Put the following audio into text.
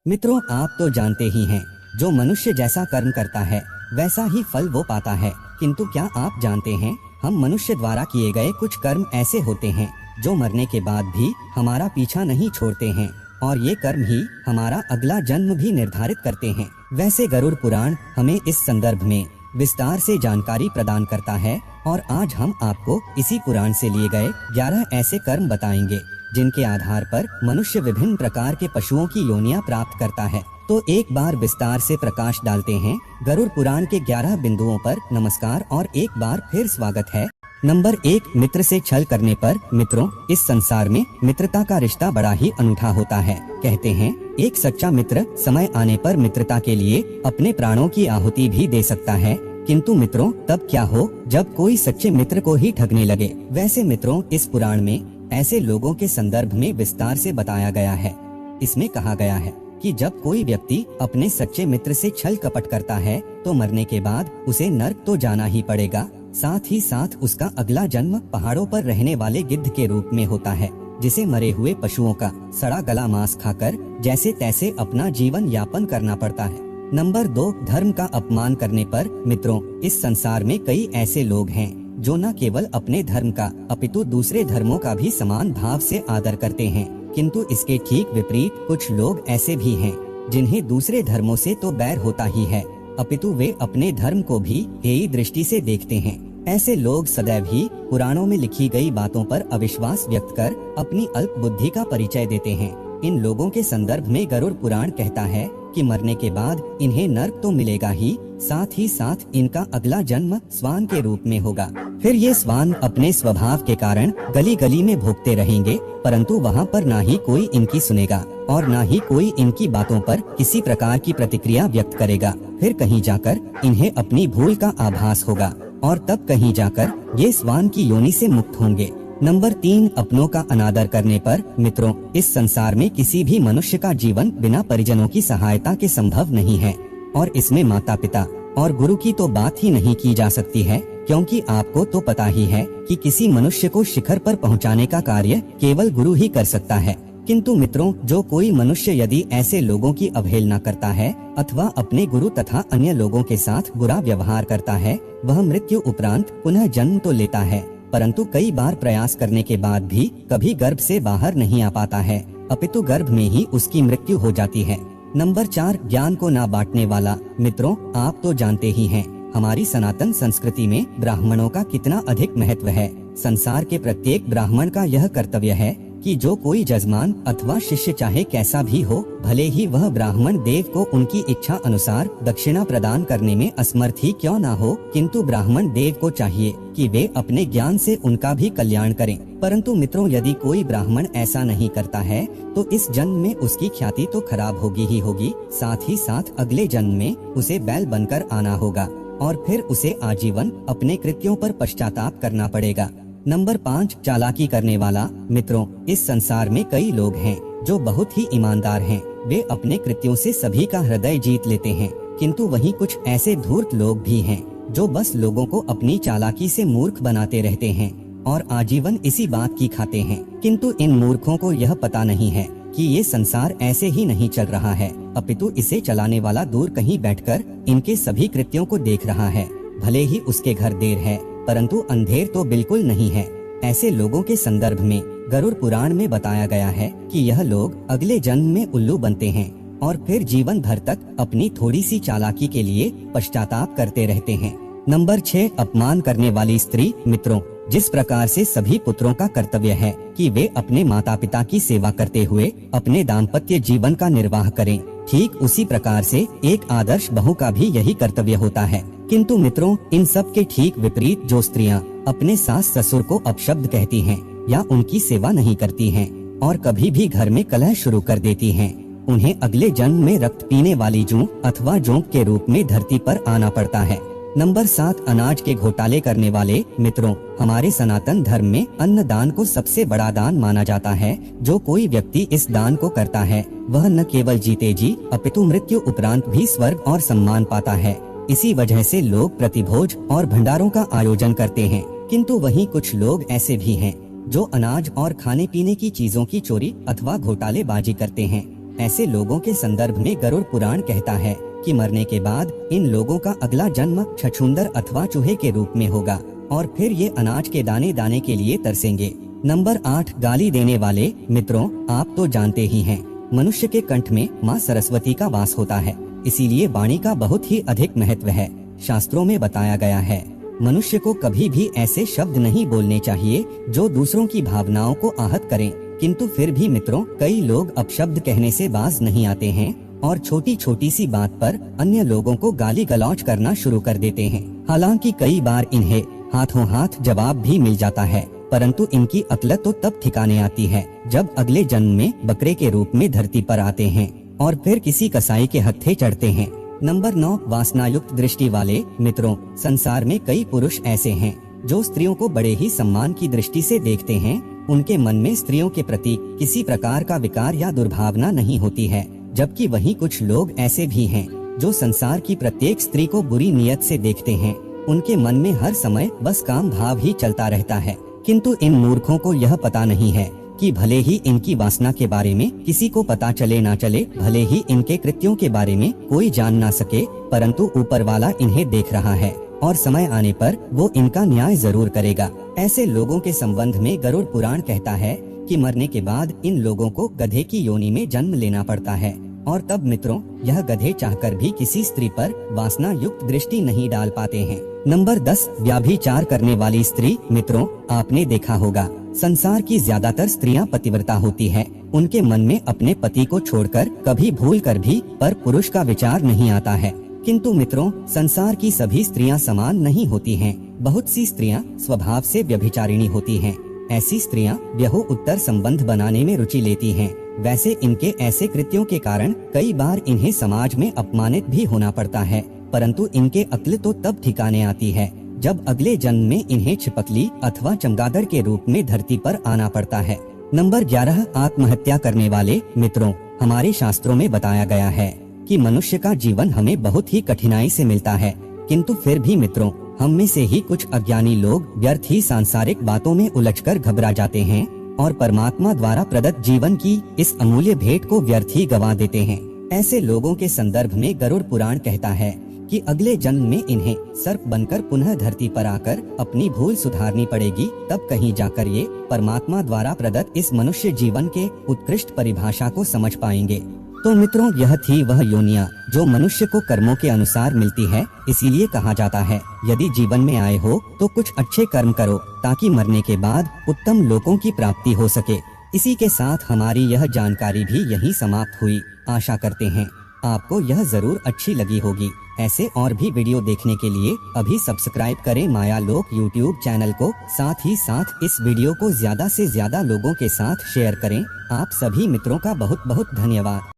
मित्रों, आप तो जानते ही हैं, जो मनुष्य जैसा कर्म करता है वैसा ही फल वो पाता है। किंतु क्या आप जानते हैं, हम मनुष्य द्वारा किए गए कुछ कर्म ऐसे होते हैं जो मरने के बाद भी हमारा पीछा नहीं छोड़ते हैं, और ये कर्म ही हमारा अगला जन्म भी निर्धारित करते हैं। वैसे गरुड़ पुराण हमें इस संदर्भ में विस्तार से जानकारी प्रदान करता है, और आज हम आपको इसी पुराण से लिए गए 11 ऐसे कर्म बताएंगे जिनके आधार पर मनुष्य विभिन्न प्रकार के पशुओं की योनियां प्राप्त करता है। तो एक बार विस्तार से प्रकाश डालते हैं गरुड़ पुराण के 11 बिंदुओं पर। नमस्कार और एक बार फिर स्वागत है। नंबर 1, मित्र से छल करने पर। मित्रों, इस संसार में मित्रता का रिश्ता बड़ा ही अनूठा होता है। कहते हैं, एक सच्चा मित्र समय आने पर मित्रता के लिए अपने प्राणों की आहुति भी दे सकता है। किंतु मित्रों, तब क्या हो जब कोई सच्चे मित्र को ही ठगने लगे। वैसे मित्रों, इस पुराण में ऐसे लोगों के संदर्भ में विस्तार से बताया गया है। इसमें कहा गया है कि जब कोई व्यक्ति अपने सच्चे मित्र से छल कपट करता है तो मरने के बाद उसे नर्क तो जाना ही पड़ेगा। साथ ही साथ उसका अगला जन्म पहाड़ों पर रहने वाले गिद्ध के रूप में होता है, जिसे मरे हुए पशुओं का सड़ा गला मांस खाकर जैसे तैसे अपना जीवन यापन करना पड़ता है। नंबर 2, धर्म का अपमान करने पर। मित्रों, इस संसार में कई ऐसे लोग हैं जो न केवल अपने धर्म का अपितु दूसरे धर्मों का भी समान भाव से आदर करते हैं। किंतु इसके ठीक विपरीत कुछ लोग ऐसे भी हैं जिन्हें दूसरे धर्मों से तो बैर होता ही है, अपितु वे अपने धर्म को भी हेय दृष्टि से देखते हैं। ऐसे लोग सदैव ही पुराणों में लिखी गई बातों पर अविश्वास व्यक्त कर अपनी अल्प बुद्धि का परिचय देते हैं। इन लोगों के संदर्भ में गरुड़ पुराण कहता है कि मरने के बाद इन्हें नर्क तो मिलेगा ही साथ इनका अगला जन्म स्वान के रूप में होगा। फिर ये स्वान अपने स्वभाव के कारण गली गली में भोगते रहेंगे, परंतु वहाँ पर ना ही कोई इनकी सुनेगा और ना ही कोई इनकी बातों पर किसी प्रकार की प्रतिक्रिया व्यक्त करेगा। फिर कहीं जाकर इन्हें अपनी भूल का आभास होगा और तब कहीं जाकर ये स्वान की योनि से मुक्त होंगे। नंबर 3, अपनों का अनादर करने पर। मित्रों, इस संसार में किसी भी मनुष्य का जीवन बिना परिजनों की सहायता के संभव नहीं है, और इसमें माता पिता और गुरु की तो बात ही नहीं की जा सकती है, क्योंकि आपको तो पता ही है कि किसी मनुष्य को शिखर पर पहुंचाने का कार्य केवल गुरु ही कर सकता है। किंतु मित्रों, जो कोई मनुष्य यदि ऐसे लोगों की अवहेलना करता है अथवा अपने गुरु तथा अन्य लोगों के साथ बुरा व्यवहार करता है, वह मृत्यु उपरांत पुनः जन्म तो लेता है, परंतु कई बार प्रयास करने के बाद भी कभी गर्भ से बाहर नहीं आ पाता है, अपितु गर्भ में ही उसकी मृत्यु हो जाती है। नंबर 4, ज्ञान को ना बांटने वाला। मित्रों, आप तो जानते ही हैं, हमारी सनातन संस्कृति में ब्राह्मणों का कितना अधिक महत्व है। संसार के प्रत्येक ब्राह्मण का यह कर्तव्य है कि जो कोई जजमान अथवा शिष्य चाहे कैसा भी हो, भले ही वह ब्राह्मण देव को उनकी इच्छा अनुसार दक्षिणा प्रदान करने में असमर्थ ही क्यों ना हो, किंतु ब्राह्मण देव को चाहिए कि वे अपने ज्ञान से उनका भी कल्याण करें। परंतु मित्रों, यदि कोई ब्राह्मण ऐसा नहीं करता है तो इस जन्म में उसकी ख्याति तो खराब होगी ही होगी, साथ ही साथ अगले जन्म में उसे बैल बनकर आना होगा और फिर उसे आजीवन अपने कृत्यों पर पश्चाताप करना पड़ेगा। नंबर 5, चालाकी करने वाला। मित्रों, इस संसार में कई लोग हैं जो बहुत ही ईमानदार हैं। वे अपने कृत्यों से सभी का हृदय जीत लेते हैं, किंतु वहीं कुछ ऐसे धूर्त लोग भी हैं जो बस लोगों को अपनी चालाकी से मूर्ख बनाते रहते हैं और आजीवन इसी बात की खाते हैं। किंतु इन मूर्खों को यह पता नहीं है कि ये संसार ऐसे ही नहीं चल रहा है, अपितु इसे चलाने वाला दूर कहीं बैठकर इनके सभी कृत्यों को देख रहा है। भले ही उसके घर देर है, परंतु अंधेर तो बिल्कुल नहीं है। ऐसे लोगों के संदर्भ में गरुड़ पुराण में बताया गया है कि यह लोग अगले जन्म में उल्लू बनते हैं और फिर जीवन भर तक अपनी थोड़ी सी चालाकी के लिए पश्चाताप करते रहते हैं। नंबर 6, अपमान करने वाली स्त्री। मित्रों, जिस प्रकार से सभी पुत्रों का कर्तव्य है कि वे अपने माता पिता की सेवा करते हुए अपने दाम्पत्य जीवन का निर्वाह करें, ठीक उसी प्रकार से एक आदर्श बहू का भी यही कर्तव्य होता है। किंतु मित्रों, इन सब के ठीक विपरीत जो स्त्रियां अपने सास ससुर को अपशब्द कहती हैं या उनकी सेवा नहीं करती हैं और कभी भी घर में कलह शुरू कर देती हैं, उन्हें अगले जन्म में रक्त पीने वाली जूं अथवा जोंक के रूप में धरती पर आना पड़ता है। नंबर 7, अनाज के घोटाले करने वाले। मित्रों, हमारे सनातन धर्म में अन्न दान को सबसे बड़ा दान माना जाता है। जो कोई व्यक्ति इस दान को करता है वह न केवल जीते जी अपितु मृत्यु उपरांत भी स्वर्ग और सम्मान पाता है। इसी वजह से लोग प्रतिभोज और भंडारों का आयोजन करते हैं। किंतु वहीं कुछ लोग ऐसे भी हैं जो अनाज और खाने पीने की चीजों की चोरी अथवा घोटालेबाजी करते हैं। ऐसे लोगों के संदर्भ में गरुड़ पुराण कहता है कि मरने के बाद इन लोगों का अगला जन्म छछूंदर अथवा चूहे के रूप में होगा और फिर ये अनाज के दाने दाने के लिए तरसेंगे। नंबर 8, गाली देने वाले। मित्रों, आप तो जानते ही हैं, मनुष्य के कंठ में माँ सरस्वती का वास होता है, इसीलिए वाणी का बहुत ही अधिक महत्व है। शास्त्रों में बताया गया है, मनुष्य को कभी भी ऐसे शब्द नहीं बोलने चाहिए जो दूसरों की भावनाओं को आहत करें। किंतु फिर भी मित्रों, कई लोग अपशब्द कहने से बाज नहीं आते हैं और छोटी छोटी सी बात पर अन्य लोगों को गाली गलौज करना शुरू कर देते हैं। हालांकि कई बार इन्हें हाथों हाथ जवाब भी मिल जाता है, परंतु इनकी अक्ल तो तब ठिकाने आती है जब अगले जन्म में बकरे के रूप में धरती पर आते हैं और फिर किसी कसाई के हत्थे चढ़ते हैं। नंबर 9, वासनायुक्त दृष्टि वाले। मित्रों, संसार में कई पुरुष ऐसे हैं जो स्त्रियों को बड़े ही सम्मान की दृष्टि से देखते हैं। उनके मन में स्त्रियों के प्रति किसी प्रकार का विकार या दुर्भावना नहीं होती है, जबकि वहीं कुछ लोग ऐसे भी हैं जो संसार की प्रत्येक स्त्री को बुरी नीयत से देखते हैं। उनके मन में हर समय बस काम भाव ही चलता रहता है। किंतु इन मूर्खों को यह पता नहीं है कि भले ही इनकी वासना के बारे में किसी को पता चले ना चले, भले ही इनके कृत्यों के बारे में कोई जान ना सके, परंतु ऊपर वाला इन्हें देख रहा है और समय आने पर वो इनका न्याय जरूर करेगा। ऐसे लोगों के संबंध में गरुड़ पुराण कहता है कि मरने के बाद इन लोगों को गधे की योनि में जन्म लेना पड़ता है और तब मित्रों, यह गधे चाहकर भी किसी स्त्री पर वासना युक्त दृष्टि नहीं डाल पाते हैं। नंबर 10, व्याभिचार करने वाली स्त्री। मित्रों, आपने देखा होगा, संसार की ज्यादातर स्त्रियां पतिव्रता होती है। उनके मन में अपने पति को छोड़कर कभी भूल कर भी पर पुरुष का विचार नहीं आता है। किंतु मित्रों, संसार की सभी स्त्रियां समान नहीं होती हैं। बहुत सी स्त्रियां स्वभाव से व्यभिचारिणी होती हैं। ऐसी स्त्रियां व्यहो उत्तर संबंध बनाने में रुचि लेती हैं। वैसे इनके ऐसे कृत्यों के कारण कई बार इन्हें समाज में अपमानित भी होना पड़ता है, परंतु इनके अक्ल तो तब ठिकाने आती है जब अगले जन्म में इन्हें छिपकली अथवा चमगादड़ के रूप में धरती पर आना पड़ता है। नंबर 11, आत्महत्या करने वाले। मित्रों, हमारे शास्त्रों में बताया गया है कि मनुष्य का जीवन हमें बहुत ही कठिनाई से मिलता है, किंतु फिर भी मित्रों, हम में से ही कुछ अज्ञानी लोग व्यर्थ ही सांसारिक बातों में उलझकर घबरा जाते हैं और परमात्मा द्वारा प्रदत्त जीवन की इस अमूल्य भेंट को व्यर्थ ही गंवा देते हैं। ऐसे लोगों के संदर्भ में गरुड़ पुराण कहता है कि अगले जन्म में इन्हें सर्प बनकर पुनः धरती पर आकर अपनी भूल सुधारनी पड़ेगी, तब कहीं जाकर ये परमात्मा द्वारा प्रदत्त इस मनुष्य जीवन के उत्कृष्ट परिभाषा को समझ पाएंगे। तो मित्रों, यह थी वह योनियां जो मनुष्य को कर्मों के अनुसार मिलती है। इसीलिए कहा जाता है, यदि जीवन में आए हो तो कुछ अच्छे कर्म करो ताकि मरने के बाद उत्तम लोकों की प्राप्ति हो सके। इसी के साथ हमारी यह जानकारी भी यहीं समाप्त हुई। आशा करते हैं आपको यह जरूर अच्छी लगी होगी। ऐसे और भी वीडियो देखने के लिए अभी सब्सक्राइब करें माया लोक यूट्यूब चैनल को। साथ ही साथ इस वीडियो को ज्यादा से ज्यादा लोगों के साथ शेयर करें। आप सभी मित्रों का बहुत बहुत धन्यवाद।